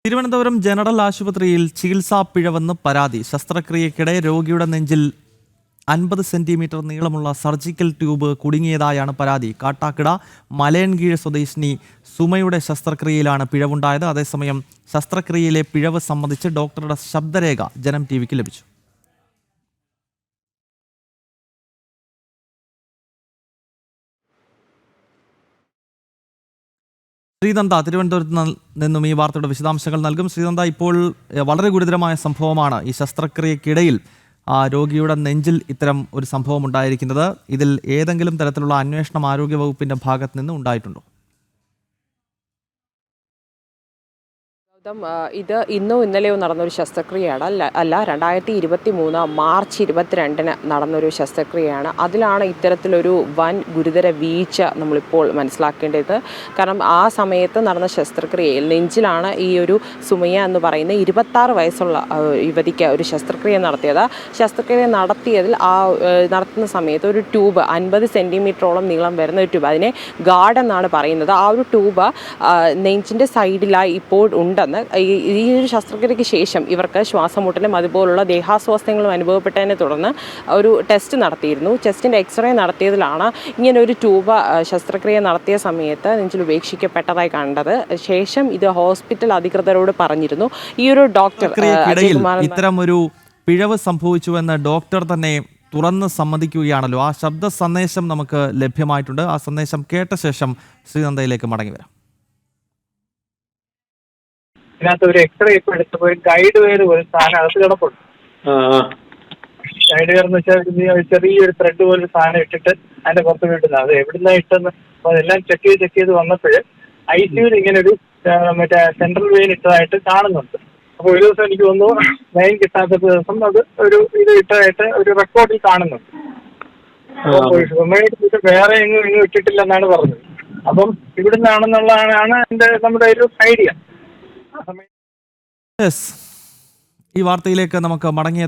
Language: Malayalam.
തിരുവനന്തപുരം ജനറൽ ആശുപത്രിയിൽ ചികിത്സാ പിഴവെന്ന് പരാതി. ശസ്ത്രക്രിയയ്ക്കിടെ രോഗിയുടെ നെഞ്ചിൽ 50 സെന്റിമീറ്റർ നീളമുള്ള സർജിക്കൽ ട്യൂബ് കുടുങ്ങിയതായാണ് പരാതി. കാട്ടാക്കട മലയൻകീഴ് സ്വദേശിനി സുമയുടെ ശസ്ത്രക്രിയയിലാണ് പിഴവുണ്ടായത്. അതേസമയം ശസ്ത്രക്രിയയിലെ പിഴവ് സംബന്ധിച്ച് ഡോക്ടറുടെ ശബ്ദരേഖ ജനം ടിവിക്ക് ലഭിച്ചു. ശ്രീനന്ദ തിരുവനന്തപുരത്ത് നിന്നും ഈ വാർത്തയുടെ വിശദാംശങ്ങൾ നൽകും. ശ്രീനന്ദ, ഇപ്പോൾ വളരെ ഗുരുതരമായ സംഭവമാണ് ഈ ശസ്ത്രക്രിയക്കിടയിൽ രോഗിയുടെ നെഞ്ചിൽ ഇത്തരം ഒരു സംഭവം ഉണ്ടായിരിക്കുന്നത്. ഇതിൽ ഏതെങ്കിലും തരത്തിലുള്ള അന്വേഷണം ആരോഗ്യവകുപ്പിന്റെ ഭാഗത്ത് നിന്ന് ഉണ്ടായിട്ടുണ്ടോ? ഇത് ഇന്നോ ഇന്നലെയോ നടന്നൊരു ശസ്ത്രക്രിയയാണ് അല്ല 2023 മാർച്ച് 22 നടന്നൊരു ശസ്ത്രക്രിയയാണ്. അതിലാണ് ഇത്തരത്തിലൊരു വൻ ഗുരുതര വീഴ്ച നമ്മളിപ്പോൾ മനസ്സിലാക്കേണ്ടത്. കാരണം ആ സമയത്ത് നടന്ന ശസ്ത്രക്രിയയിൽ നെഞ്ചിലാണ് ഈ ഒരു സുമയ്യ എന്ന് പറയുന്ന 26 വയസ്സുള്ള യുവതിക്ക് ഒരു ശസ്ത്രക്രിയ നടത്തിയത്. ശസ്ത്രക്രിയ നടത്തുന്ന സമയത്ത് ഒരു ട്യൂബ് 50 സെൻറ്റിമീറ്ററോളം നീളം വരുന്ന ഒരു ട്യൂബ്, അതിനെ ഗാർഡ് എന്നാണ് പറയുന്നത്. ആ ഒരു ട്യൂബ് നെഞ്ചിൻ്റെ സൈഡിലായി ഇപ്പോൾ ഉണ്ടെന്ന് ഈ ഒരു ശസ്ത്രക്രിയയ്ക്ക് ശേഷം ഇവർക്ക് ശ്വാസമുട്ടലും അതുപോലുള്ള ദേഹാസ്വാസ്ഥ്യങ്ങളും അനുഭവപ്പെട്ടതിനെ തുടർന്ന് ഒരു ടെസ്റ്റ് നടത്തിയിരുന്നു. ചെസ്റ്റിൻ്റെ എക്സ്റേ നടത്തിയതിലാണ് ഇങ്ങനെ ഒരു ട്യൂബ് ശസ്ത്രക്രിയ നടത്തിയ സമയത്ത് നെഞ്ചിൽ ഉപേക്ഷിക്കപ്പെട്ടതായി കണ്ടത്. ശേഷം ഇത് ഹോസ്പിറ്റൽ അധികൃതരോട് പറഞ്ഞിരുന്നു. ഈ ഒരു ഡോക്ടർ ഇത്തരം ഒരു പിഴവ് സംഭവിച്ചുവെന്ന് ഡോക്ടർ തന്നെ തുറന്ന് സമ്മതിക്കുകയാണല്ലോ. ആ ശബ്ദ സന്ദേശം നമുക്ക് ലഭ്യമായിട്ടുണ്ട്. ആ സന്ദേശം കേട്ട ശേഷം ശ്രീനന്ദയിലേക്ക് മടങ്ങി വരാം. ഇതിനകത്ത് ഒരു എക്സ്റേ ഇപ്പൊ എടുത്തപ്പോ ഒരു ഗൈഡ് വയർ പോലെ സാധനം അകത്ത് കിടപ്പുണ്ട്. ഗൈഡ് വയർ എന്ന് വെച്ചാൽ ചെറിയൊരു ത്രെഡ് പോലെ സാധനം ഇട്ടിട്ട് അതിന്റെ പുറത്ത് വീട്ടുന്നത്. അത് എവിടുന്ന ഇട്ടെന്ന് അതെല്ലാം ചെക്ക് ചെയ്ത് വന്നപ്പോൾ ICUവിൽ ഇങ്ങനെ ഒരു മറ്റേ സെൻട്രൽ വെയിൻ ഇട്ടതായിട്ട് കാണുന്നുണ്ട്. അപ്പൊ ഒരു ദിവസം എനിക്ക് തോന്നുന്നു വെയിൻ കിട്ടാത്ത ദിവസം അത് ഒരു ഇത് ഇട്ടതായിട്ട് ഒരു റെക്കോർഡിൽ കാണുന്നുണ്ട്. വേറെ എങ്ങും ഇട്ടിട്ടില്ലെന്നാണ് പറഞ്ഞത്. അപ്പം ഇവിടുന്നാണെന്നുള്ളതാണ് നമ്മുടെ ഒരു ഐഡിയ. ഈ വാർത്തയിലേക്ക് നമുക്ക് മടങ്ങിയെത്താം.